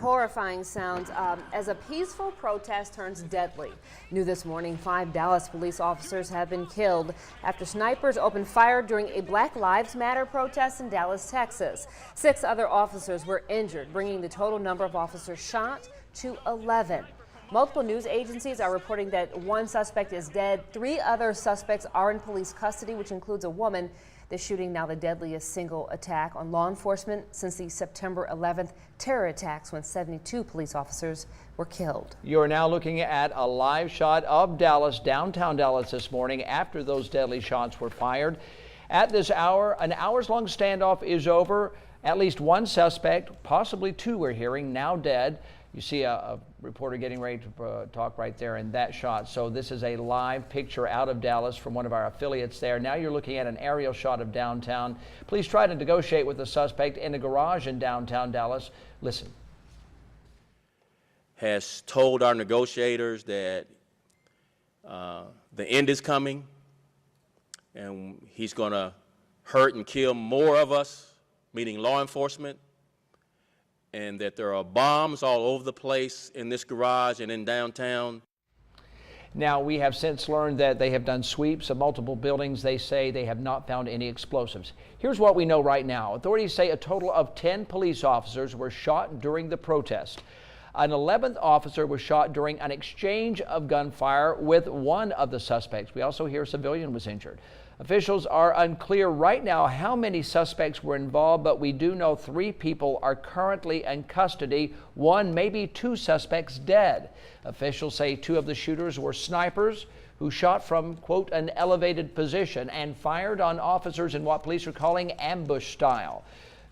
Horrifying sounds as a peaceful protest turns deadly. New this morning, 5 Dallas police officers have been killed after snipers opened fire during a Black Lives Matter protest in Dallas, Texas. 6 other officers were injured, bringing the total number of officers shot to 11. Multiple news agencies are reporting that 1 suspect is dead. 3 other suspects are in police custody, which includes a woman. The shooting now the deadliest single attack on law enforcement since the September 11th terror attacks when 72 police officers were killed. You're now looking at a live shot of Dallas, downtown Dallas this morning after those deadly shots were fired. At this hour, an hours-long standoff is over. At least 1 suspect, possibly 2 we're hearing, now dead. You see a reporter getting ready to talk right there in that shot. So this is a live picture out of Dallas from one of our affiliates there. Now you're looking at an aerial shot of downtown. Police tried to negotiate with the suspect in a garage in downtown Dallas. Listen. Has told our negotiators that the end is coming and he's going to hurt and kill more of us, meaning law enforcement, and that there are bombs all over the place in this garage and in downtown. Now, we have since learned that they have done sweeps of multiple buildings. They say they have not found any explosives. Here's what we know right now. Authorities say a total of 10 police officers were shot during the protest. An 11th officer was shot during an exchange of gunfire with one of the suspects. We also hear a civilian was injured. Officials are unclear right now how many suspects were involved, but we do know 3 people are currently in custody, 1, maybe 2 suspects dead. Officials say 2 of the shooters were snipers who shot from, quote, an elevated position and fired on officers in what police are calling ambush style.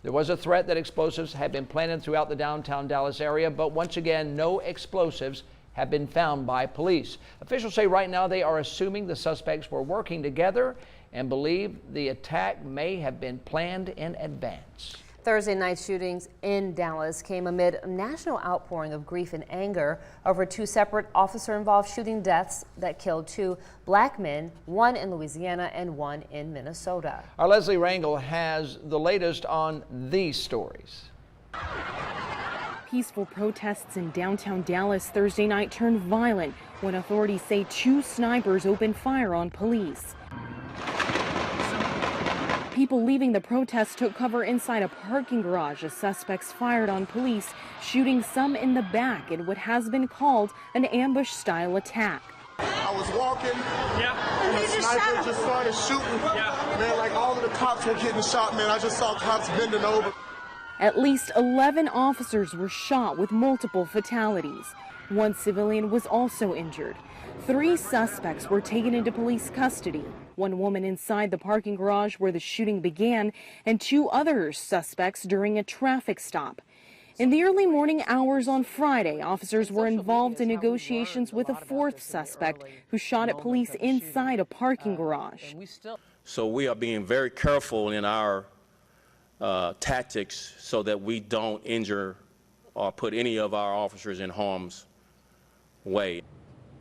There was a threat that explosives had been planted throughout the downtown Dallas area, but once again, no explosives have been found by police. Officials say right now they are assuming the suspects were working together and believe the attack may have been planned in advance. Thursday night shootings in Dallas came amid a national outpouring of grief and anger over 2 separate officer-involved shooting deaths that killed 2 black men, 1 in Louisiana and 1 in Minnesota. Our Leslie Rangel has the latest on these stories. Peaceful protests in downtown Dallas Thursday night turned violent when authorities say 2 snipers opened fire on police. People leaving the protest took cover inside a parking garage as suspects fired on police, shooting some in the back in what has been called an ambush-style attack. I was walking, and the sniper just started shooting. Man, like all of the cops were getting shot, man. I just saw cops bending over. At least 11 officers were shot with multiple fatalities. 1 civilian was also injured. 3 suspects were taken into police custody. 1 woman inside the parking garage where the shooting began, and 2 other suspects during a traffic stop. In the early morning hours on Friday, officers were involved in negotiations with a 4th suspect who shot at police inside a parking garage. So we are being very careful in our tactics so that we don't injure or put any of our officers in harm's way.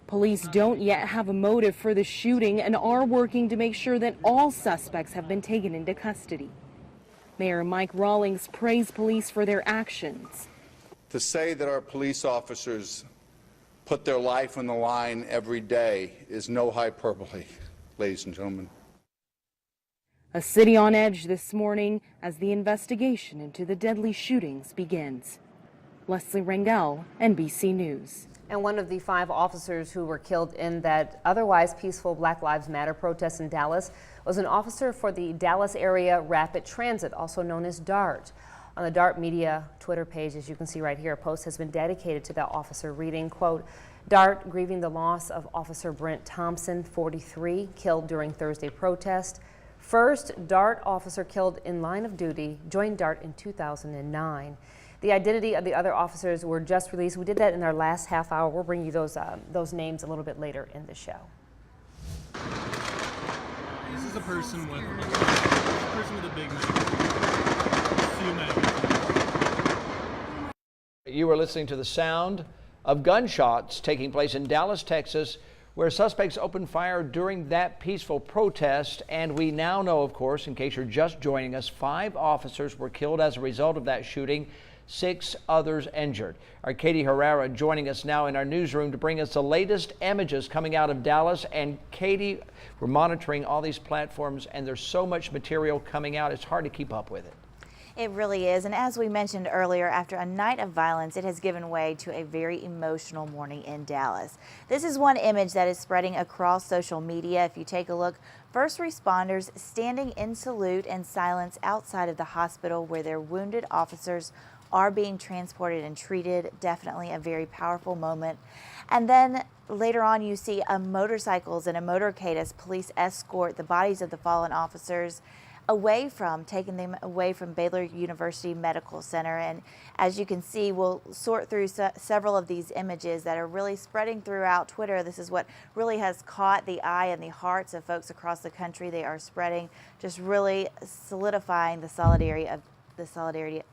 Police don't yet have a motive for the shooting and are working to make sure that all suspects have been taken into custody. Mayor Mike Rawlings praised police for their actions. To say that our police officers put their life on the line every day is no hyperbole, ladies and gentlemen. A city on edge this morning as the investigation into the deadly shootings begins. Leslie Rangel, NBC News. And one of the 5 officers who were killed in that otherwise peaceful Black Lives Matter protest in Dallas was an officer for the Dallas Area Rapid Transit, also known as DART. On the DART Media Twitter page, as you can see right here, a post has been dedicated to that officer reading, quote, DART grieving the loss of Officer Brent Thompson, 43, killed during Thursday protest. First DART officer killed in line of duty, joined DART in 2009. The identity of the other officers were just released. We did that in our last half hour. We'll bring you those names a little bit later in the show. This is a person with a big name. You are listening to the sound of gunshots taking place in Dallas, Texas, where suspects opened fire during that peaceful protest. And we now know, of course, in case you're just joining us, 5 officers were killed as a result of that shooting, 6 others injured. Our Katie Herrera joining us now in our newsroom to bring us the latest images coming out of Dallas. And Katie, we're monitoring all these platforms, and there's so much material coming out, it's hard to keep up with it. It really is, and as we mentioned earlier, after a night of violence, it has given way to a very emotional morning in Dallas. This is one image that is spreading across social media. If you take a look, first responders standing in salute and silence outside of the hospital where their wounded officers are being transported and treated. Definitely a very powerful moment. And then later on, you see motorcycles and a motorcade as police escort the bodies of the fallen officers taking them away from Baylor University Medical Center. And as you can see, we'll sort through several of these images that are really spreading throughout Twitter. This is what really has caught the eye and the hearts of folks across the country. They are spreading, just really solidifying the solidarity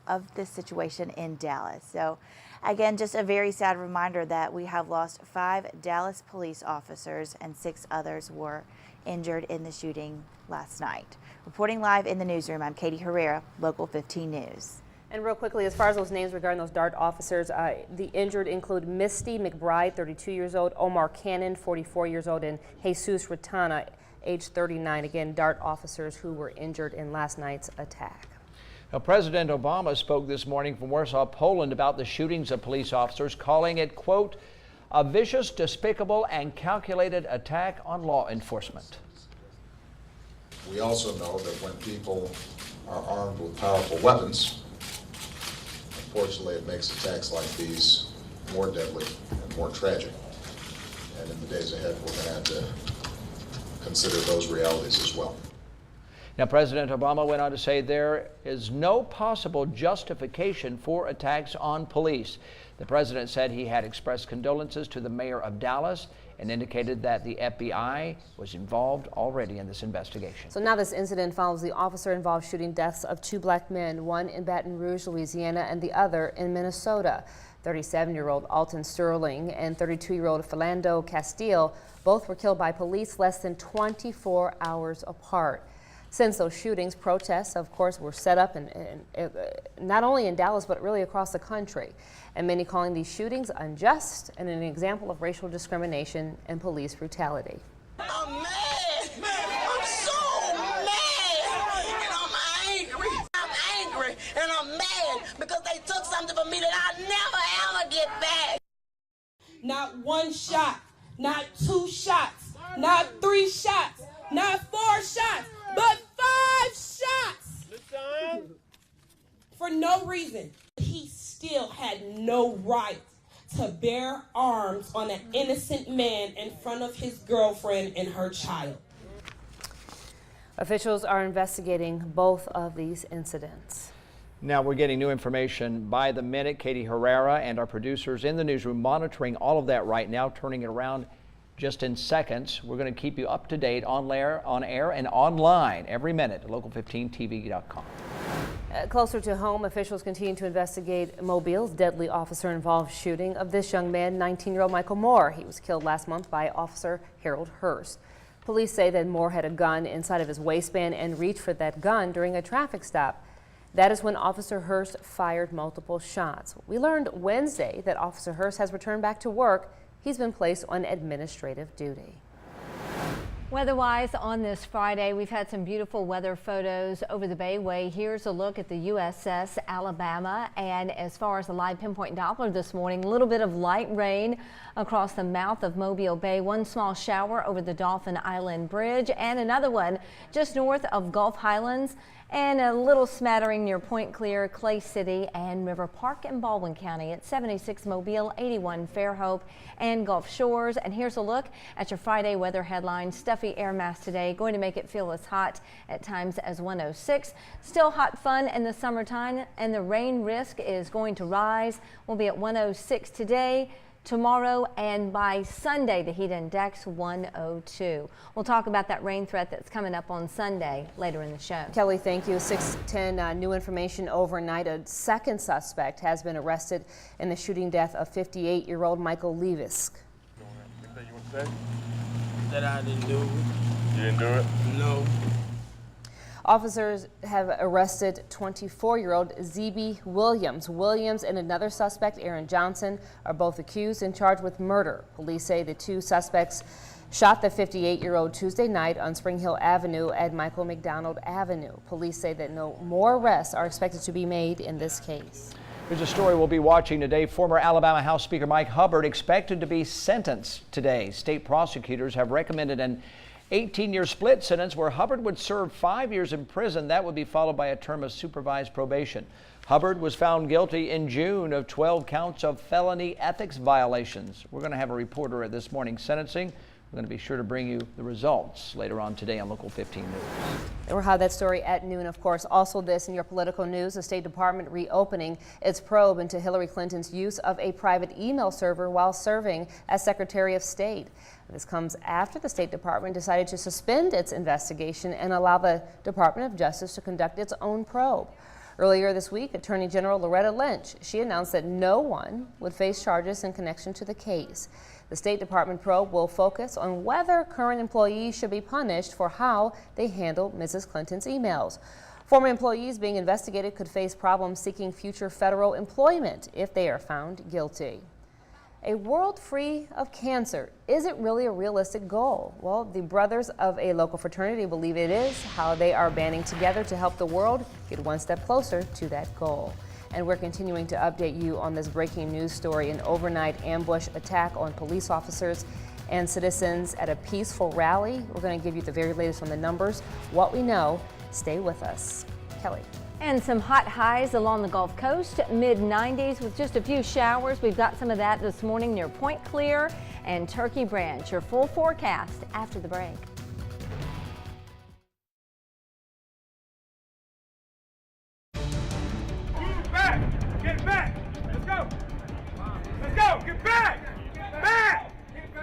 of this situation in Dallas. So again, just a very sad reminder that we have lost 5 Dallas police officers and 6 others were injured in the shooting last night. Reporting live in the newsroom, I'm Katie Herrera, Local 15 News. And real quickly, as far as those names regarding those DART officers, the injured include Misty McBride, 32 years old, Omar Cannon, 44 years old, and Jesus Ratana, age 39. Again, DART officers who were injured in last night's attack. Now, President Obama spoke this morning from Warsaw, Poland about the shootings of police officers, calling it, quote, a vicious, despicable, and calculated attack on law enforcement. We also know that when people are armed with powerful weapons, unfortunately it makes attacks like these more deadly and more tragic. And in the days ahead, we're going to have to consider those realities as well. Now, President Obama went on to say there is no possible justification for attacks on police. The president said he had expressed condolences to the mayor of Dallas and indicated that the FBI was involved already in this investigation. So now this incident follows the officer-involved shooting deaths of 2 black men, one in Baton Rouge, Louisiana, and the other in Minnesota. 37-year-old Alton Sterling and 32-year-old Philando Castile both were killed by police less than 24 hours apart. Since those shootings, protests, of course, were set up not only in Dallas, but really across the country. And many calling these shootings unjust and an example of racial discrimination and police brutality. I'm mad. I'm so mad. And I'm angry. I'm angry and I'm mad because they took something from me that I'll never ever get back. Not 1 shot, not 2 shots, not 3 shots, not 4 shots, but 5 shots for no reason. He still had no right to bear arms on an innocent man in front of his girlfriend and her child. Officials are investigating both of these incidents. Now we're getting new information by the minute. Katie Herrera and our producers in the newsroom monitoring all of that right now, turning it around just in seconds. We're going to keep you up to date on air, and online every minute at local15tv.com. Closer to home, officials continue to investigate Mobile's deadly officer-involved shooting of this young man, 19-year-old Michael Moore. He was killed last month by Officer Harold Hurst. Police say that Moore had a gun inside of his waistband and reached for that gun during a traffic stop. That is when Officer Hurst fired multiple shots. We learned Wednesday that Officer Hurst has returned back to work. He's been placed on administrative duty. Weather-wise on this Friday, we've had some beautiful weather photos over the Bayway. Here's a look at the USS Alabama, and as far as the live pinpoint Doppler this morning, a little bit of light rain across the mouth of Mobile Bay, 1 small shower over the Dolphin Island Bridge, and another one just north of Gulf Highlands, and a little smattering near Point Clear, Clay City, and River Park in Baldwin County. At 76 Mobile, 81 Fairhope, and Gulf Shores. And here's a look at your Friday weather headlines. Stuffy air mass today, going to make it feel as hot at times as 106. Still hot fun in the summertime, and the rain risk is going to rise. We'll be at 106 today, tomorrow, and by Sunday the heat index 102. We'll talk about that rain threat that's coming up on Sunday later in the show. Kelly, thank you. 6:10 new information overnight. A second suspect has been arrested in the shooting death of 58-year-old Michael Levisk. Anything you want to say? that I didn't do. You didn't do it? No. Officers have arrested 24-year-old Zeeby Williams. Williams and another suspect, Aaron Johnson, are both accused and charged with murder. Police say the two suspects shot the 58-year-old Tuesday night on Spring Hill Avenue at Michael McDonald Avenue. Police say that no more arrests are expected to be made in this case. Here's a story we'll be watching today. Former Alabama House Speaker Mike Hubbard expected to be sentenced today. State prosecutors have recommended an 18-year split sentence where Hubbard would serve 5 years in prison. That would be followed by a term of supervised probation. Hubbard was found guilty in June of 12 counts of felony ethics violations. We're going to have a reporter at this morning's sentencing. We're going to be sure to bring you the results later on today on Local 15 News. And we'll have that story at noon, of course. Also this in your political news, the State Department reopening its probe into Hillary Clinton's use of a private email server while serving as Secretary of State. This comes after the State Department decided to suspend its investigation and allow the Department of Justice to conduct its own probe. Earlier this week, Attorney General Loretta Lynch, she announced that no one would face charges in connection to the case. The State Department probe will focus on whether current employees should be punished for how they handled Mrs. Clinton's emails. Former employees being investigated could face problems seeking future federal employment if they are found guilty. A world free of cancer, is it really a realistic goal? Well, the brothers of a local fraternity believe it is. How they are banding together to help the world get one step closer to that goal. And we're continuing to update you on this breaking news story, an overnight ambush attack on police officers and citizens at a peaceful rally. We're going to give you the very latest on the numbers, what we know. Stay with us. Kelly. And some hot highs along the Gulf Coast, mid-90s with just a few showers. We've got some of that this morning near Point Clear and Turkey Branch. Your full forecast after the break. Get back! Let's go! Let's go! Get back! Back! Let's go!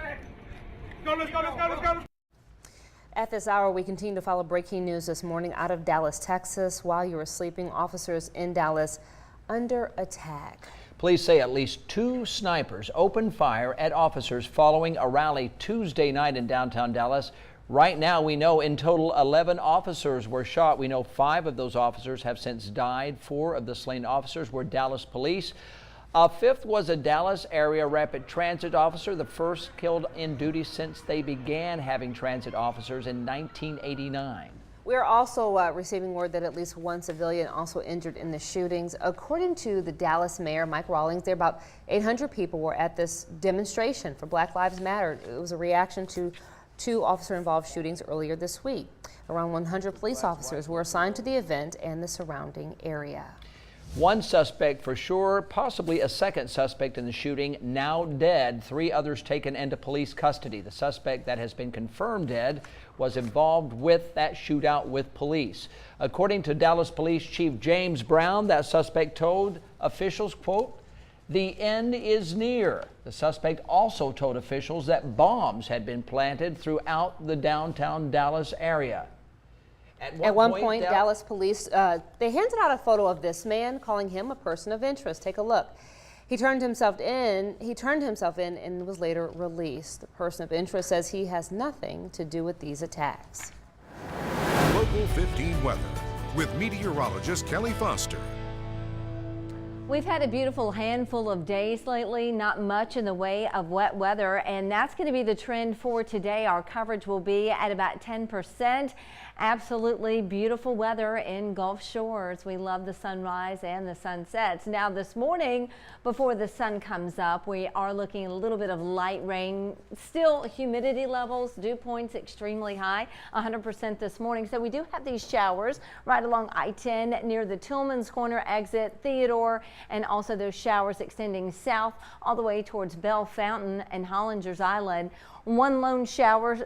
At this hour, we continue to follow breaking news this morning out of Dallas, Texas. While you were sleeping, officers in Dallas under attack. Police say at least 2 snipers opened fire at officers following a rally Tuesday night in downtown Dallas. Right now, we know in total 11 officers were shot. We know 5 of those officers have since died. 4 of the slain officers were Dallas police. A 5th was a Dallas area rapid transit officer, the first killed in duty since they began having transit officers in 1989. We are also receiving word that at least 1 civilian also injured in the shootings. According to the Dallas mayor, Mike Rawlings, there about 800 people were at this demonstration for Black Lives Matter. It was a reaction to 2 officer-involved shootings earlier this week. Around 100 police officers were assigned to the event and the surrounding area. 1 suspect for sure, possibly a 2nd suspect in the shooting, now dead. 3 others taken into police custody. The suspect that has been confirmed dead was involved with that shootout with police. According to Dallas Police Chief James Brown, that suspect told officials, quote, "The end is near." The suspect also told officials that bombs had been planted throughout the downtown Dallas area. At one point, Dallas police, they handed out a photo of this man, calling him a person of interest. Take a look. He turned himself in and was later released. The person of interest says he has nothing to do with these attacks. Local 15 weather with meteorologist Kelly Foster. We've had a beautiful handful of days lately, not much in the way of wet weather, and that's going to be the trend for today. Our coverage will be at about 10%. Absolutely beautiful weather in Gulf Shores. We love the sunrise and the sunsets. Now this morning, before the sun comes up, we are looking at a little bit of light rain. Still humidity levels, dew points extremely high, 100% this morning. So we do have these showers right along I-10 near the Tillman's Corner exit, Theodore, and also those showers extending south all the way towards Bell Fountain and Hollinger's Island. 1 lone shower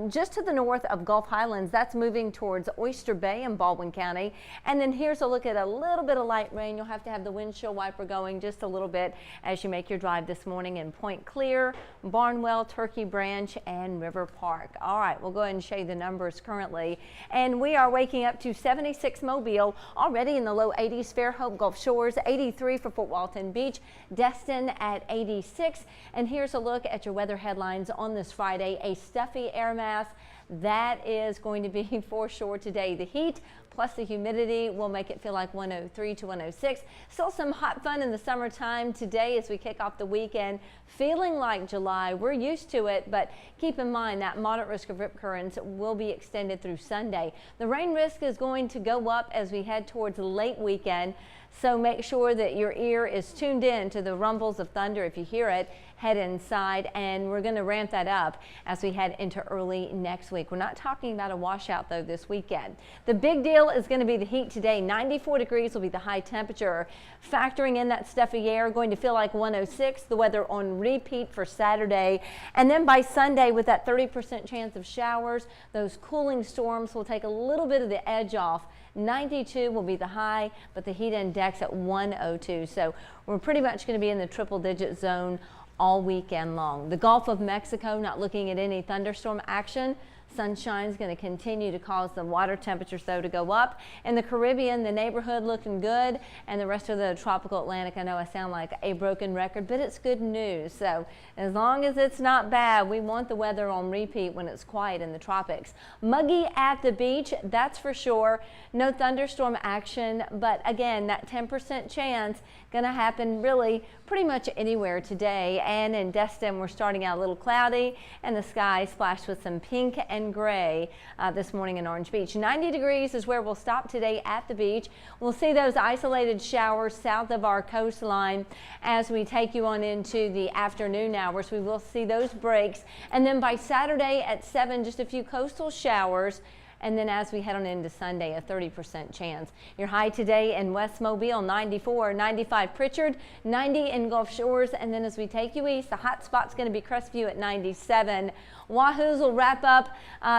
just to the north of Gulf Highlands. That's moving towards Oyster Bay in Baldwin County. And then here's a look at a little bit of light rain. You'll have to have the windshield wiper going just a little bit as you make your drive this morning in Point Clear, Barnwell, Turkey Branch, and River Park. All right, we'll go ahead and show you the numbers currently. And we are waking up to 76 Mobile, already in the low 80s, Fairhope, Gulf Shores, 83 83 for Fort Walton Beach, Destin at 86. And here's a look at your weather headlines on this Friday. A stuffy air mass that is going to be for sure today. The heat plus the humidity will make it feel like 103 to 106. Still some hot fun in the summertime today as we kick off the weekend. Feeling like July. We're used to it, but keep in mind that moderate risk of rip currents will be extended through Sunday. The rain risk is going to go up as we head towards the late weekend. So make sure that your ear is tuned in to the rumbles of thunder. If you hear it, head inside, and we're going to ramp that up as we head into early next week. We're not talking about a washout though this weekend. The big deal is going to be the heat today. 94 degrees will be the high temperature. Factoring in that stuffy air, going to feel like 106. The weather on repeat for Saturday, and then by Sunday with that 30% chance of showers, those cooling storms will take a little bit of the edge off. 92 will be the high, but the heat index at 102. So we're pretty much going to be in the triple digit zone all weekend long. The Gulf of Mexico not looking at any thunderstorm action. Sunshine is going to continue to cause the water temperatures though to go up. In the Caribbean, the neighborhood looking good, and the rest of the tropical Atlantic, I know I sound like a broken record, but it's good news. So as long as it's not bad, we want the weather on repeat when it's quiet in the tropics. Muggy at the beach, that's for sure. No thunderstorm action, but again, that 10% chance going to happen really pretty much anywhere today. And in Destin, we're starting out a little cloudy, and the sky splashed with some pink and gray this morning in Orange Beach. 90 degrees is where we'll stop today at the beach. We'll see those isolated showers south of our coastline as we take you on into the afternoon hours. We will see those breaks, and then by Saturday at 7, just a few coastal showers. And then as we head on into Sunday, a 30% chance. Your high today in West Mobile, 94, 95 Pritchard, 90 in Gulf Shores. And then as we take you east, the hot spot's going to be Crestview at 97. Wahoos will wrap up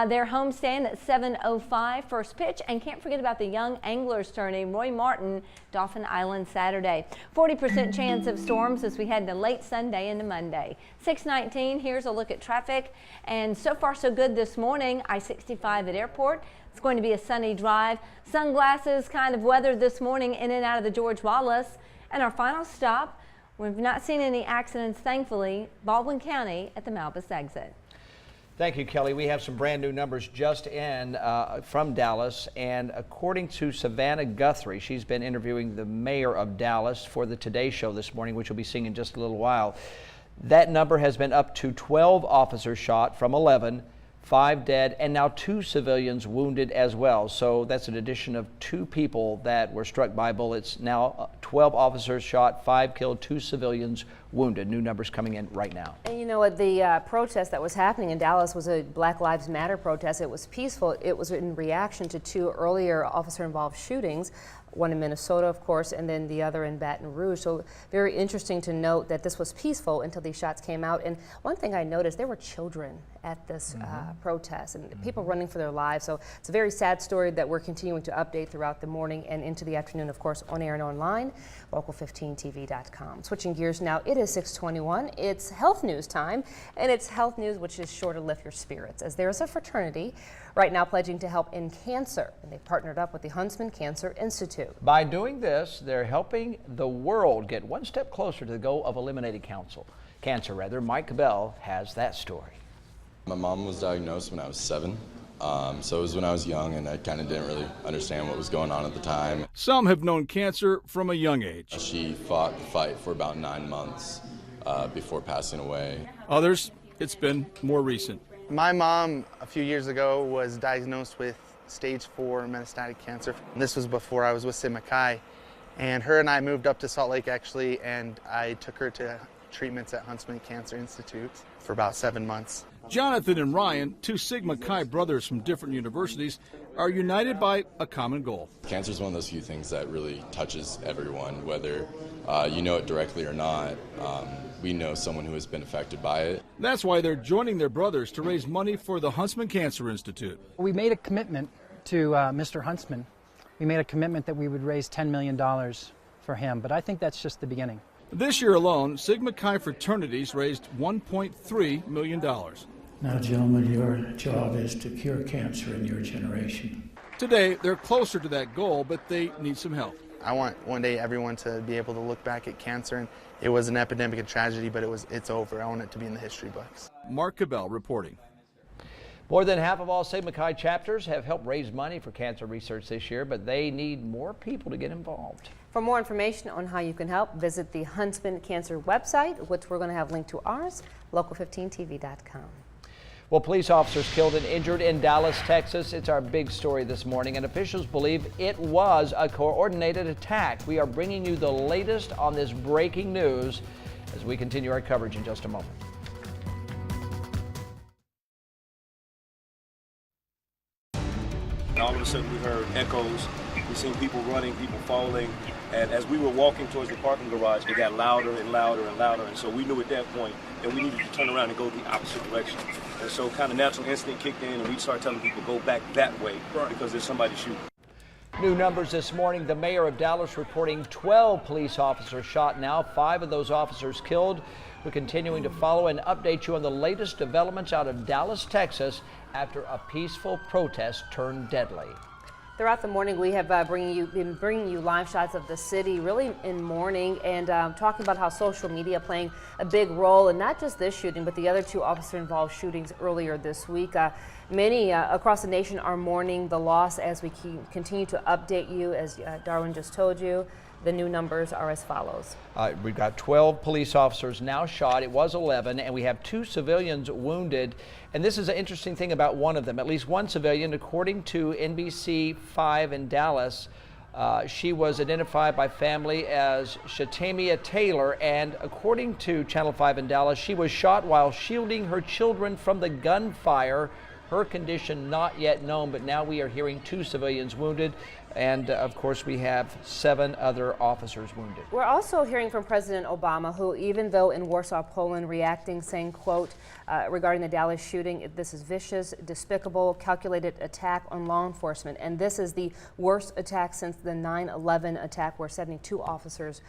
their homestand at 7:05 first pitch. And can't forget about the young anglers turning Roy Martin, Dauphin Island Saturday. 40% chance of storms as we head to late Sunday into Monday. 6:19, here's a look at traffic. And so far so good this morning. I-65 at Airport. It's going to be a sunny drive. Sunglasses kind of weather this morning in and out of the George Wallace. And our final stop, we've not seen any accidents, thankfully, Baldwin County at the Malbus exit. Thank you, Kelly. We have some brand new numbers just in from Dallas, and according to Savannah Guthrie, she's been interviewing the mayor of Dallas for the Today Show this morning, which you'll be seeing in just a little while. That number has been up to 12 officers shot from 11, 5 dead, and now 2 civilians wounded as well. So that's an addition of 2 people that were struck by bullets. Now 12 officers shot, 5 killed, 2 civilians wounded. New numbers coming in right now. And you know what, the protest that was happening in Dallas was a Black Lives Matter protest. It was peaceful. It was in reaction to 2 earlier officer-involved shootings. One in Minnesota, of course, and then the other in Baton Rouge. So very interesting to note that this was peaceful until these shots came out. And one thing I noticed, there were children at this protest and people running for their lives. So it's a very sad story that we're continuing to update throughout the morning and into the afternoon, of course, on air and online, local15tv.com. Switching gears now, it is 6:21. It's health news time, and it's health news which is sure to lift your spirits, as there is a fraternity right now pledging to help end cancer, and they've partnered up with the Huntsman Cancer Institute. By doing this, they're helping the world get one step closer to the goal of eliminating cancer. Mike Cabell has that story. My mom was diagnosed when I was 7, so it was when I was young, and I kind of didn't really understand what was going on at the time. Some have known cancer from a young age. She fought the fight for about 9 months before passing away. Others, it's been more recent. My mom, a few years ago, was diagnosed with stage 4 metastatic cancer. This was before I was with Sid Mackay, and her and I moved up to Salt Lake, actually, and I took her to treatments at Huntsman Cancer Institute for about 7 months. Jonathan and Ryan, 2 Sigma Chi brothers from different universities, are united by a common goal. Cancer is one of those few things that really touches everyone, whether you know it directly or not. We know someone who has been affected by it. That's why they're joining their brothers to raise money for the Huntsman Cancer Institute. We made a commitment to Mr. Huntsman. We made a commitment that we would raise $10 million for him, but I think that's just the beginning. This year alone, Sigma Chi fraternities raised $1.3 million. Now, gentlemen, your job is to cure cancer in your generation. Today, they're closer to that goal, but they need some help. I want one day everyone to be able to look back at cancer, and it was an epidemic and tragedy, but it's over. I want it to be in the history books. Mark Cabell reporting. More than half of all Sigma Chi chapters have helped raise money for cancer research this year, but they need more people to get involved. For more information on how you can help, visit the Huntsman Cancer website, which we're going to have linked to ours, local15tv.com. Well, police officers killed and injured in Dallas, Texas. It's our big story this morning, and officials believe it was a coordinated attack. We are bringing you the latest on this breaking news as we continue our coverage in just a moment. And all of a sudden we heard echoes. We seen people running, people falling, and as we were walking towards the parking garage, it got louder and louder and louder, and so we knew at that point that we needed to turn around and go the opposite direction. And so kind of natural instinct kicked in, and we started telling people go back that way because there's somebody shooting. New numbers this morning. The mayor of Dallas reporting 12 police officers shot now, 5 of those officers killed. We're continuing to follow and update you on the latest developments out of Dallas, Texas, after a peaceful protest turned deadly. Throughout the morning, we have been bringing you live shots of the city, really in mourning, and talking about how social media playing a big role in not just this shooting, but the other 2 officer-involved shootings earlier this week. Many across the nation are mourning the loss as we continue to update you, as Darwin just told you. The new numbers are as follows. We've got 12 police officers now shot. It was 11, and we have 2 civilians wounded. And this is an interesting thing about one of them. At least one civilian, according to NBC5 in Dallas, she was identified by family as Shatamia Taylor, and according to Channel 5 in Dallas, she was shot while shielding her children from the gunfire. Her condition not yet known, but now we are hearing 2 civilians wounded, and of course we have 7 other officers wounded. We're also hearing from President Obama, who, even though in Warsaw, Poland, reacting, saying, quote, regarding the Dallas shooting, this is vicious, despicable, calculated attack on law enforcement, and this is the worst attack since the 9/11 attack, where 72 officers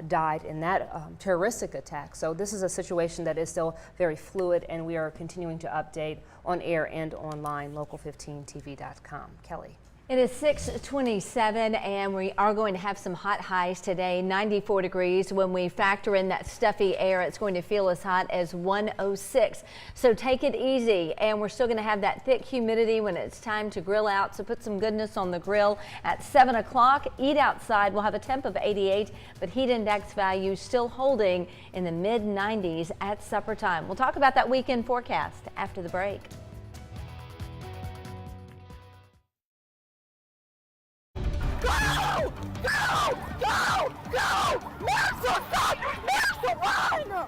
died in that terroristic attack. So this is a situation that is still very fluid, and we are continuing to update on air and online, local15tv.com. Kelly. It is 6:27, and we are going to have some hot highs today, 94 degrees. When we factor in that stuffy air, it's going to feel as hot as 106. So take it easy, and we're still going to have that thick humidity when it's time to grill out. So put some goodness on the grill at 7 o'clock. Eat outside. We'll have a temp of 88, but heat index value still holding in the mid-90s at supper time. We'll talk about that weekend forecast after the break. Go! Go! Go! Go! Maxwell, stop! Maxwell, run!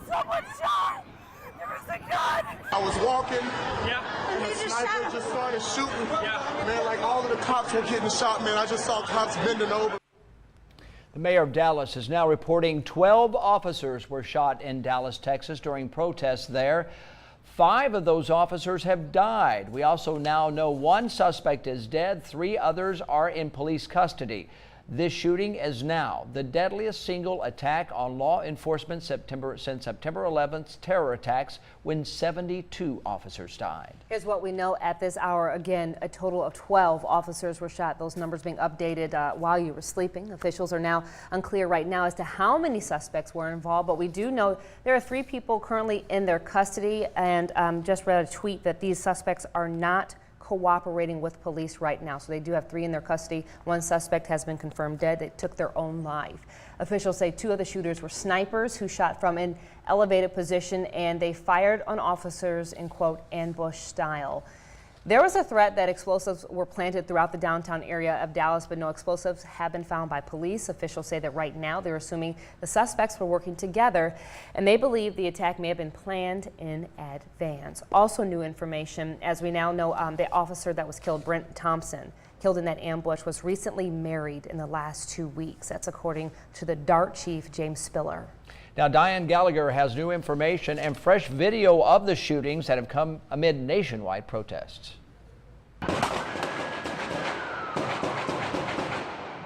Someone shot! There was a gun! I was walking, and a sniper just started shooting. Man, like all of the cops were getting shot, man. I just saw cops bending over. The mayor of Dallas is now reporting 12 officers were shot in Dallas, Texas during protests there. 5 of those officers have died. We also now know 1 suspect is dead. 3 others are in police custody. This shooting is now the deadliest single attack on law enforcement since September 11th's terror attacks, when 72 officers died. Here's what we know at this hour. Again, a total of 12 officers were shot. Those numbers being updated while you were sleeping. Officials are now unclear right now as to how many suspects were involved, but we do know there are 3 people currently in their custody, and just read a tweet that these suspects are not cooperating with police right now. So they do have 3 in their custody. 1 suspect has been confirmed dead. They took their own life. Officials say 2 of the shooters were snipers who shot from an elevated position, and they fired on officers in, quote, ambush style. There was a threat that explosives were planted throughout the downtown area of Dallas, but no explosives have been found by police. Officials say that right now they're assuming the suspects were working together, and they believe the attack may have been planned in advance. Also new information, as we now know, the officer that was killed, Brent Thompson, killed in that ambush, was recently married in the last 2 weeks. That's according to the DART chief, James Spiller. Now, Diane Gallagher has new information and fresh video of the shootings that have come amid nationwide protests.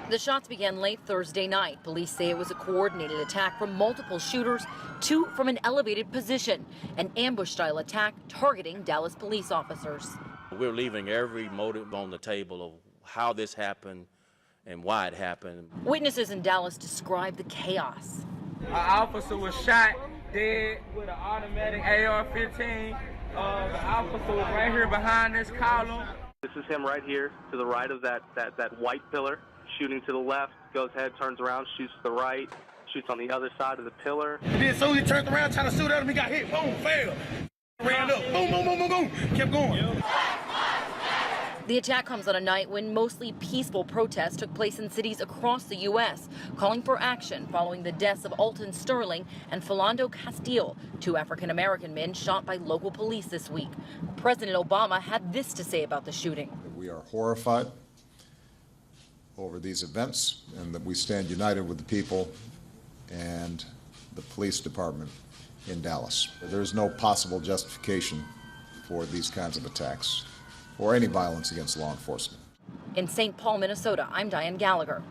The shots began late Thursday night. Police say it was a coordinated attack from multiple shooters, 2 from an elevated position, an ambush-style attack targeting Dallas police officers. We're leaving every motive on the table of how this happened and why it happened. Witnesses in Dallas describe the chaos. An officer was shot dead with an automatic AR-15. The officer was right here behind this column. This is him right here to the right of that white pillar, shooting to the left, goes ahead, turns around, shoots to the right, shoots on the other side of the pillar. And then so he turned around trying to shoot at him, he got hit, boom, failed. Ran up, boom, boom, boom, boom, boom, kept going. The attack comes on a night when mostly peaceful protests took place in cities across the U.S., calling for action following the deaths of Alton Sterling and Philando Castile, two African-American men shot by local police this week. President Obama had this to say about the shooting. We are horrified over these events, and that we stand united with the people and the police department in Dallas. There's no possible justification for these kinds of attacks or any violence against law enforcement. In St. Paul, Minnesota, I'm Diane Gallagher.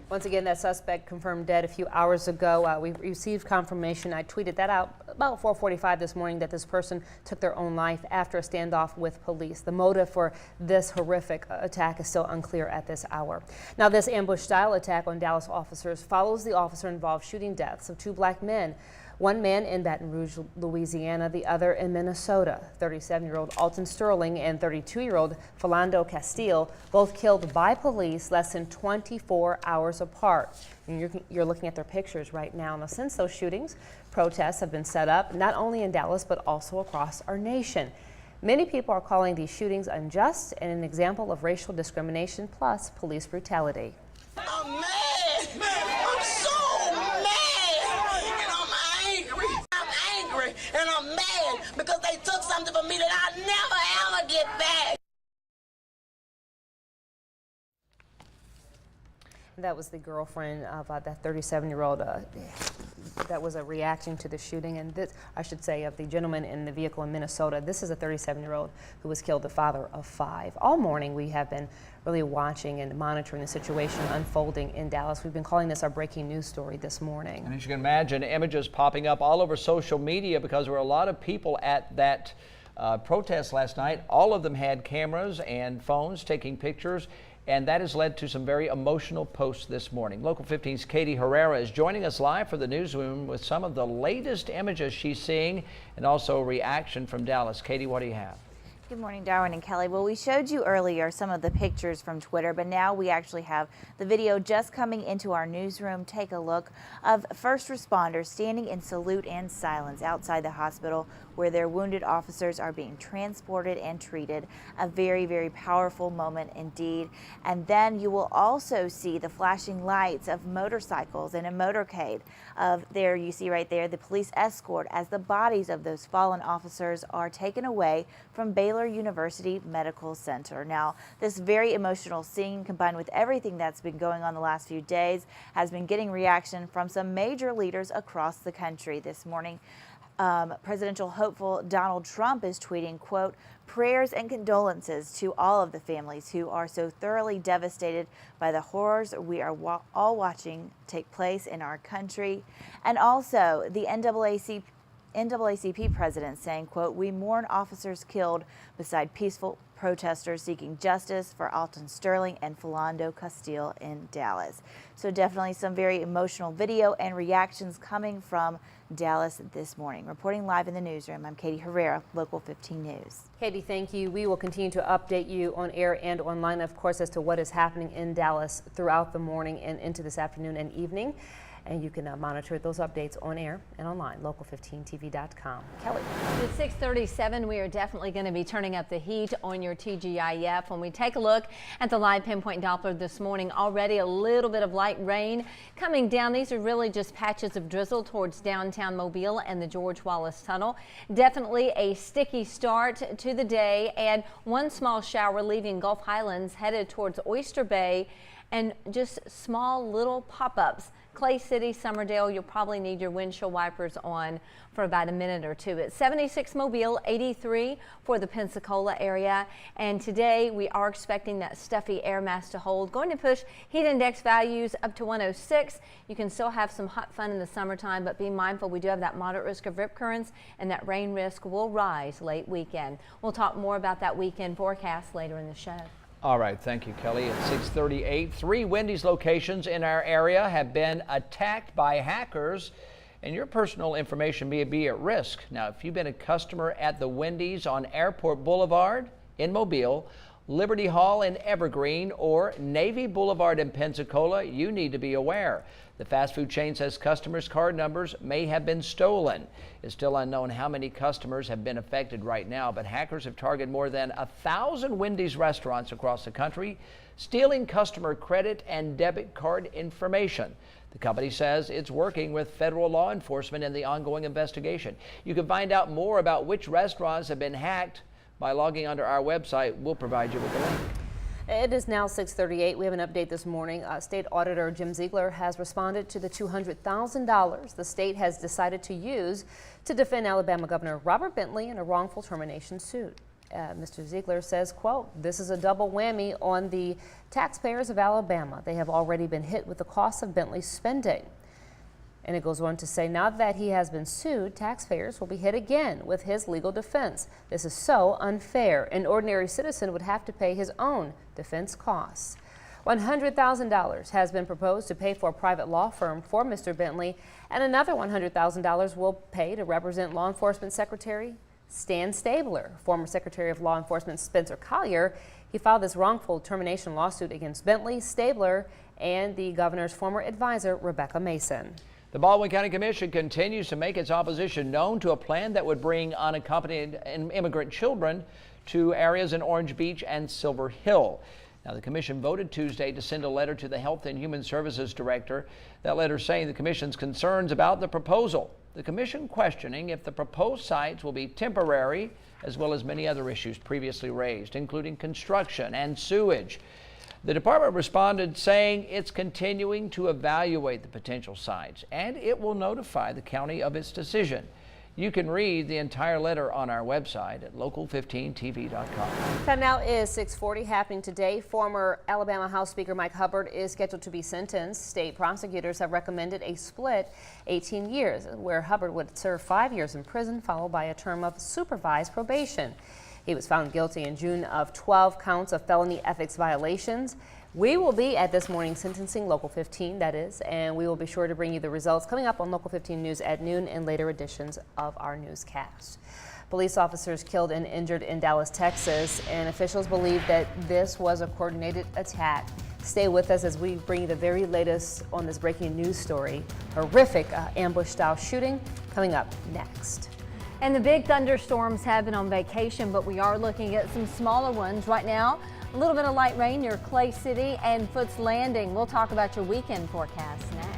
Once again, that suspect confirmed dead a few hours ago. We received confirmation. I tweeted that out about 4:45 this morning that this person took their own life after a standoff with police. The motive for this horrific attack is still unclear at this hour. Now, this ambush-style attack on Dallas officers follows the officer-involved shooting deaths of two black men. One man in Baton Rouge, Louisiana, the other in Minnesota. 37-year-old Alton Sterling and 32-year-old Philando Castile, both killed by police less than 24 hours apart. And you're looking at their pictures right now. Now, since those shootings, protests have been set up not only in Dallas but also across our nation. Many people are calling these shootings unjust and an example of racial discrimination plus police brutality. I'm mad. I'm so mad. And I'm mad because they took something from me that I'll never ever get back. That was the girlfriend of that 37-year-old that was reacting to the shooting, and this, I should say, of the gentleman in the vehicle in Minnesota. This is a 37-year-old who was killed, the father of 5. All morning we have been really watching and monitoring the situation unfolding in Dallas. We've been calling this our breaking news story this morning. And as you can imagine, images popping up all over social media because there were a lot of people at that protest last night. All of them had cameras and phones taking pictures, and that has led to some very emotional posts this morning. Local 15's Katie Herrera is joining us live for the newsroom with some of the latest images she's seeing and also reaction from Dallas. Katie, what do you have? Good morning, Darwin and Kelly. Well, we showed you earlier some of the pictures from Twitter, but now we actually have the video just coming into our newsroom. Take a look of first responders standing in salute and silence outside the hospital where their wounded officers are being transported and treated. A very, very powerful moment indeed. And then you will also see the flashing lights of motorcycles and a motorcade. There you see right there the police escort as the bodies of those fallen officers are taken away from Baylor University Medical Center. Now, this very emotional scene combined with everything that's been going on the last few days has been getting reaction from some major leaders across the country this morning. Presidential hopeful Donald Trump is tweeting, quote, prayers and condolences to all of the families who are so thoroughly devastated by the horrors we are all watching take place in our country. And also the NAACP president saying, quote, we mourn officers killed beside peaceful protesters seeking justice for Alton Sterling and Philando Castile in Dallas. So definitely some very emotional video and reactions coming from Dallas this morning. Reporting live in the newsroom, I'm Katie Herrera, Local 15 News. Katie, thank you. We will continue to update you on air and online, of course, as to what is happening in Dallas throughout the morning and into this afternoon and evening. And you can monitor those updates on air and online, local15tv.com. Kelly. At 6:37, we are definitely going to be turning up the heat on your TGIF. When we take a look at the live pinpoint Doppler this morning, already a little bit of light rain coming down. These are really just patches of drizzle towards downtown Mobile and the George Wallace Tunnel. Definitely a sticky start to the day, and one small shower leaving Gulf Highlands headed towards Oyster Bay, and just small little pop-ups. Clay City, Summerdale, you'll probably need your windshield wipers on for about a minute or two. It's 76 Mobile, 83 for the Pensacola area. And today we are expecting that stuffy air mass to hold. Going to push heat index values up to 106. You can still have some hot fun in the summertime, but be mindful we do have that moderate risk of rip currents, and that rain risk will rise late weekend. We'll talk more about that weekend forecast later in the show. All right, thank you, Kelly. At 6:38, 3 Wendy's locations in our area have been attacked by hackers, and your personal information may be at risk. Now, if you've been a customer at the Wendy's on Airport Boulevard in Mobile, Liberty Hall in Evergreen, or Navy Boulevard in Pensacola, you need to be aware. The fast food chain says customers' card numbers may have been stolen. It's still unknown how many customers have been affected right now, but hackers have targeted more than 1,000 Wendy's restaurants across the country, stealing customer credit and debit card information. The company says it's working with federal law enforcement in the ongoing investigation. You can find out more about which restaurants have been hacked by logging onto our website. We'll provide you with a link. It is now 6:38. We have an update this morning. State Auditor Jim Ziegler has responded to the $200,000 the state has decided to use to defend Alabama Governor Robert Bentley in a wrongful termination suit. Mr. Ziegler says, quote, "This is a double whammy on the taxpayers of Alabama. They have already been hit with the cost of Bentley's spending." And it goes on to say, now that he has been sued, taxpayers will be hit again with his legal defense. This is so unfair. An ordinary citizen would have to pay his own defense costs. $100,000 has been proposed to pay for a private law firm for Mr. Bentley, and another $100,000 will pay to represent Law Enforcement Secretary Stan Stabler. Former Secretary of Law Enforcement Spencer Collier, he filed this wrongful termination lawsuit against Bentley, Stabler, and the governor's former advisor, Rebecca Mason. The Baldwin County Commission continues to make its opposition known to a plan that would bring unaccompanied immigrant children to areas in Orange Beach and Silver Hill. Now, the commission voted Tuesday to send a letter to the Health and Human Services Director. That letter saying the commission's concerns about the proposal. The commission questioning if the proposed sites will be temporary, as well as many other issues previously raised, including construction and sewage. The department responded saying it's continuing to evaluate the potential sites and it will notify the county of its decision. You can read the entire letter on our website at local15tv.com. Time now is 6:40. Happening today, former Alabama House Speaker Mike Hubbard is scheduled to be sentenced. State prosecutors have recommended a split 18 years, where Hubbard would serve 5 years in prison, followed by a term of supervised probation. He was found guilty in June of 12 counts of felony ethics violations. We will be at this morning's sentencing, Local 15 that is, and we will be sure to bring you the results coming up on Local 15 News at noon and later editions of our newscast. Police officers killed and injured in Dallas, Texas, and officials believe that this was a coordinated attack. Stay with us as we bring you the very latest on this breaking news story. Horrific ambush-style shooting coming up next. And the big thunderstorms have been on vacation, but we are looking at some smaller ones right now. A little bit of light rain near Clay City and Foots Landing. We'll talk about your weekend forecast next.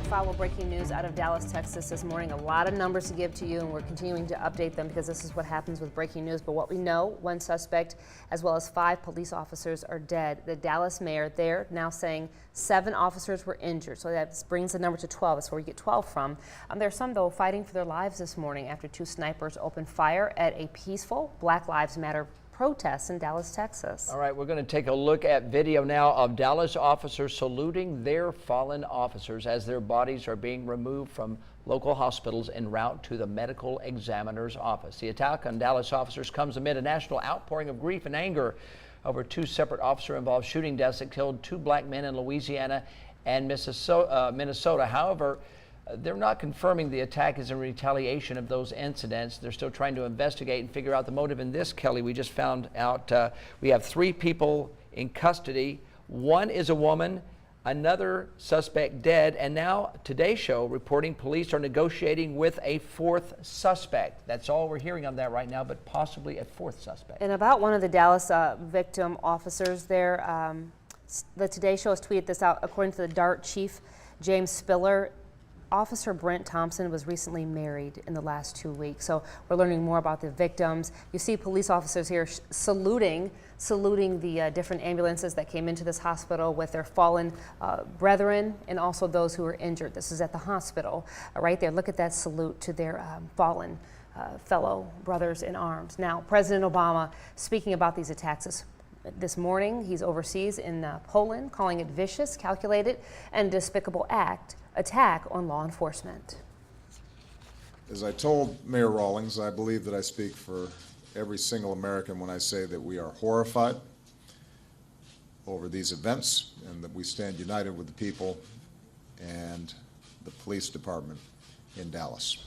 Follow breaking news out of Dallas, Texas this morning. A lot of numbers to give to you, and we're continuing to update them because this is what happens with breaking news. But what we know, one suspect as well as 5 police officers are dead. The Dallas mayor there now saying 7 officers were injured. So that brings the number to 12. That's where we get 12 from. There are some, though, fighting for their lives this morning after 2 snipers opened fire at a peaceful Black Lives Matter protests in Dallas, Texas. All right, we're going to take a look at video now of Dallas officers saluting their fallen officers as their bodies are being removed from local hospitals en route to the medical examiner's office. The attack on Dallas officers comes amid a national outpouring of grief and anger over 2 separate officer-involved shooting deaths that killed 2 black men in Louisiana and Minnesota. However, they're not confirming the attack is in retaliation of those incidents. They're still trying to investigate and figure out the motive in this, Kelly. We just found out we have 3 people in custody. 1 is a woman, another suspect dead, and now Today's Show reporting police are negotiating with a 4th suspect. That's all we're hearing on that right now, but possibly a 4th suspect. And about one of the Dallas victim officers there, the Today Show has tweeted this out. According to the DART chief, James Spiller, Officer Brent Thompson was recently married in the last 2 weeks. So we're learning more about the victims. You see police officers here saluting the different ambulances that came into this hospital with their fallen brethren and also those who were injured. This is at the hospital right there. Look at that salute to their fallen fellow brothers in arms. Now, President Obama speaking about these attacks this morning. He's overseas in Poland, calling it vicious, calculated, and despicable attack on law enforcement. As I told Mayor Rawlings, I believe that I speak for every single American when I say that we are horrified over these events and that we stand united with the people and the police department in Dallas.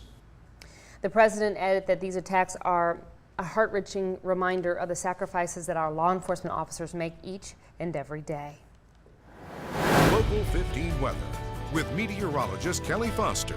The president added that these attacks are a heart-wrenching reminder of the sacrifices that our law enforcement officers make each and every day. Local 15 weather with meteorologist Kelly Foster.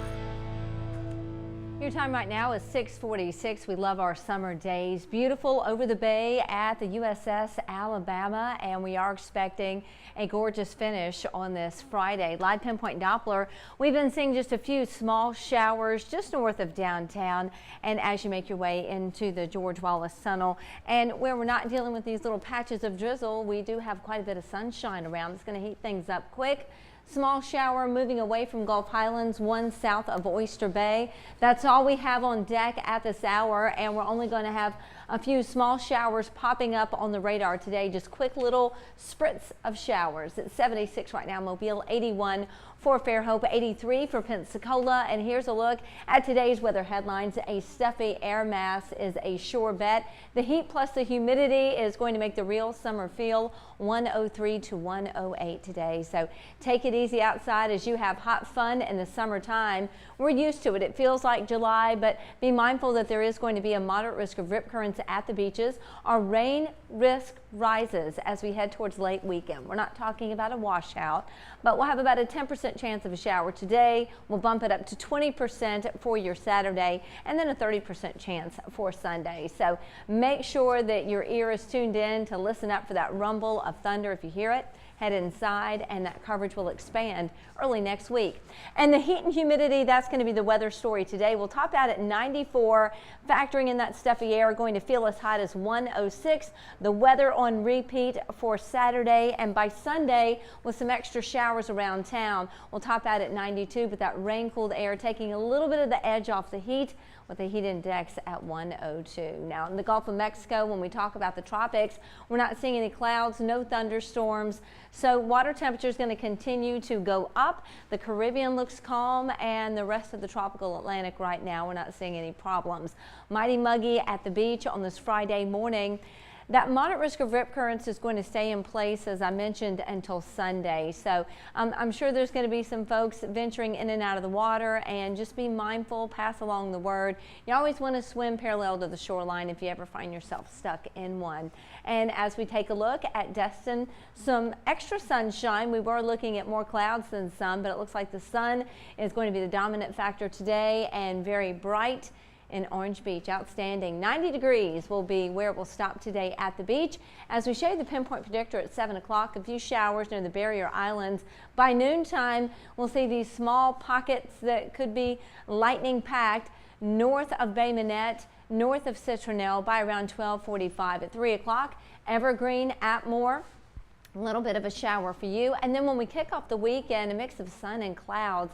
Your time right now is 6:46. We love our summer days. Beautiful over the bay at the USS Alabama, and we are expecting a gorgeous finish on this Friday. Live pinpoint Doppler, we've been seeing just a few small showers just north of downtown, and as you make your way into the George Wallace Tunnel, and where we're not dealing with these little patches of drizzle, we do have quite a bit of sunshine around. It's going to heat things up quick. Small shower moving away from Gulf Highlands, one south of Oyster Bay. That's all we have on deck at this hour, and we're only going to have a few small showers popping up on the radar today. Just quick little spritz of showers. It's 76 right now, Mobile, 81 for Fairhope, 83 for Pensacola. And here's a look at today's weather headlines. A stuffy air mass is a sure bet. The heat plus the humidity is going to make the real summer feel. 103 to 108 today. So take it easy outside as you have hot fun in the summertime. We're used to it. It feels like July, but be mindful that there is going to be a moderate risk of rip currents at the beaches. Our rain risk rises as we head towards late weekend. We're not talking about a washout, but we'll have about a 10% chance of a shower today. We'll bump it up to 20% for your Saturday, and then a 30% chance for Sunday. So make sure that your ear is tuned in to listen up for that rumble of thunder. If you hear it, head inside, and that coverage will expand early next week. And the heat and humidity, that's going to be the weather story today. We'll top out at 94, factoring in that stuffy air, going to feel as hot as 106. The weather on repeat for Saturday, and by Sunday with some extra showers around town, we'll top out at 92, but that rain-cooled air taking a little bit of the edge off the heat, with the heat index at 102. Now in the Gulf of Mexico, when we talk about the tropics, we're not seeing any clouds, no thunderstorms, so water temperature is going to continue to go up. The Caribbean looks calm, and the rest of the tropical Atlantic right now, we're not seeing any problems. Mighty muggy at the beach on this Friday morning. That moderate risk of rip currents is going to stay in place, as I mentioned, until Sunday. So I'm sure there's going to be some folks venturing in and out of the water, and just be mindful, pass along the word. You always want to swim parallel to the shoreline if you ever find yourself stuck in one. And as we take a look at Destin, some extra sunshine. We were looking at more clouds than sun, but it looks like the sun is going to be the dominant factor today, and very bright in Orange Beach. Outstanding. 90 degrees will be where it will stop today at the beach. As we show you the pinpoint predictor at 7 o'clock, a few showers near the Barrier Islands. By noontime, we'll see these small pockets that could be lightning packed north of Bay Minette, north of Citronelle by around 12:45. At 3 o'clock, Evergreen, Atmore. A little bit of a shower for you. And then when we kick off the weekend, a mix of sun and clouds.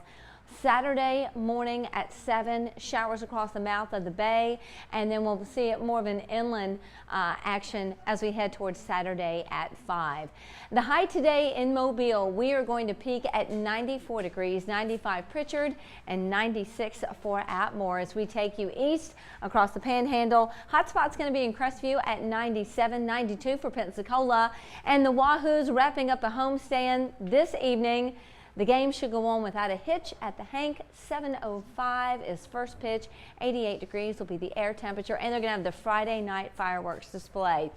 Saturday morning at 7, showers across the mouth of the bay, and then we'll see it more of an inland action as we head towards Saturday at 5. The high today in Mobile, we are going to peak at 94 degrees, 95 Pritchard, and 96 for Atmore as we take you east across the Panhandle. Hot spot's going to be in Crestview at 97, 92 for Pensacola, and the Wahoos wrapping up a homestand this evening. The game should go on without a hitch at the Hank. 7:05 is first pitch. 88 degrees will be the air temperature, and they're going to have the Friday night fireworks display.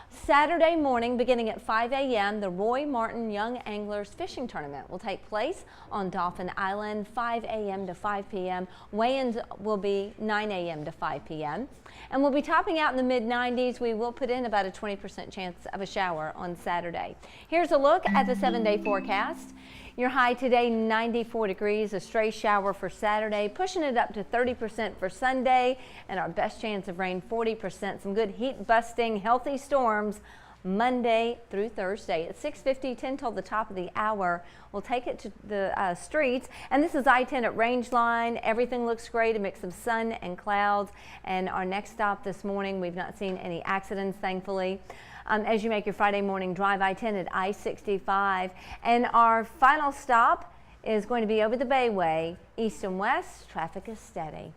Saturday morning, beginning at 5 a.m., the Roy Martin Young Anglers Fishing Tournament will take place on Dauphin Island, 5 a.m. to 5 p.m. Weigh-ins will be 9 a.m. to 5 p.m. And we'll be topping out in the mid-90s. We will put in about a 20% chance of a shower on Saturday. Here's a look at the 7-day forecast. Your high today, 94 degrees, a stray shower for Saturday, pushing it up to 30% for Sunday, and our best chance of rain, 40%. Some good heat-busting, healthy storms Monday through Thursday. At 6:50, 10 till the top of the hour. We'll take it to the streets, and this is I-10 at Rangeline. Everything looks great, a mix of sun and clouds. And our next stop this morning, we've not seen any accidents, thankfully. As you make your Friday morning drive, I-10 at I-65. And our final stop is going to be over the Bayway. East and west, traffic is steady.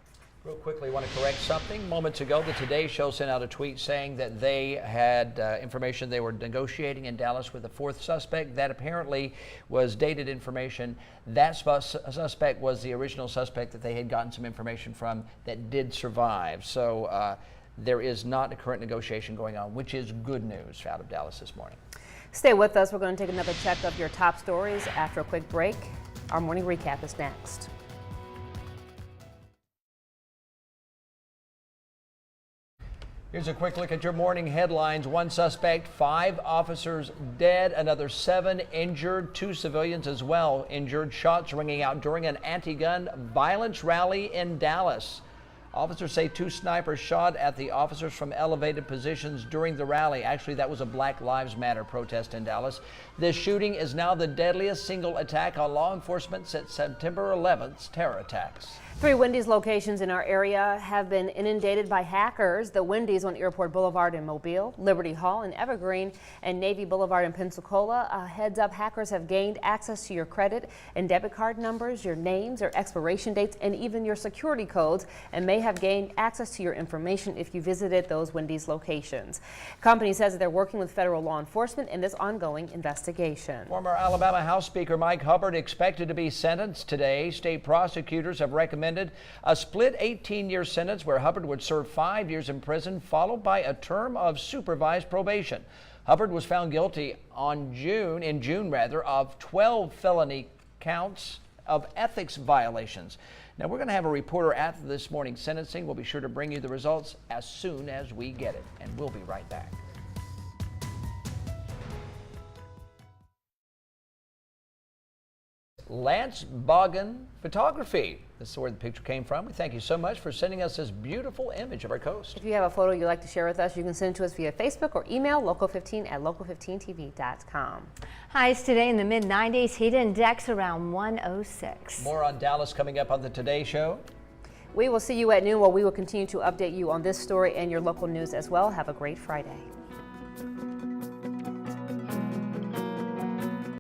Real quickly, I want to correct something. Moments ago, the Today Show sent out a tweet saying that they had information they were negotiating in Dallas with a fourth suspect. That apparently was dated information. That suspect was the original suspect that they had gotten some information from that did survive. So there is not a current negotiation going on, which is good news out of Dallas this morning. Stay with us. We're going to take another check of your top stories after a quick break. Our morning recap is next. Here's a quick look at your morning headlines. One suspect, 5 officers dead, another 7 injured, 2 civilians as well injured. Shots ringing out during an anti-gun violence rally in Dallas. Officers say 2 snipers shot at the officers from elevated positions during the rally. Actually, that was a Black Lives Matter protest in Dallas. This shooting is now the deadliest single attack on law enforcement since September 11th's terror attacks. 3 Wendy's locations in our area have been inundated by hackers. The Wendy's on Airport Boulevard in Mobile, Liberty Hall in Evergreen, and Navy Boulevard in Pensacola. Heads up, hackers have gained access to your credit and debit card numbers, your names, your expiration dates, and even your security codes, and may have gained access to your information if you visited those Wendy's locations. Company says that they're working with federal law enforcement in this ongoing investigation. Former Alabama House Speaker Mike Hubbard expected to be sentenced today. State prosecutors have recommended a split 18-year sentence where Hubbard would serve 5 years in prison, followed by a term of supervised probation. Hubbard was found guilty in June of 12 felony counts of ethics violations. Now, we're going to have a reporter after this morning's sentencing. We'll be sure to bring you the results as soon as we get it, and we'll be right back. Lance Boggin Photography. This is where the picture came from. We thank you so much for sending us this beautiful image of our coast. If you have a photo you'd like to share with us, you can send it to us via Facebook or email local15@local15tv.com. Highs today in the mid-90s, heat index around 106. More on Dallas coming up on the Today Show. We will see you at noon, where we will continue to update you on this story and your local news as well. Have a great Friday.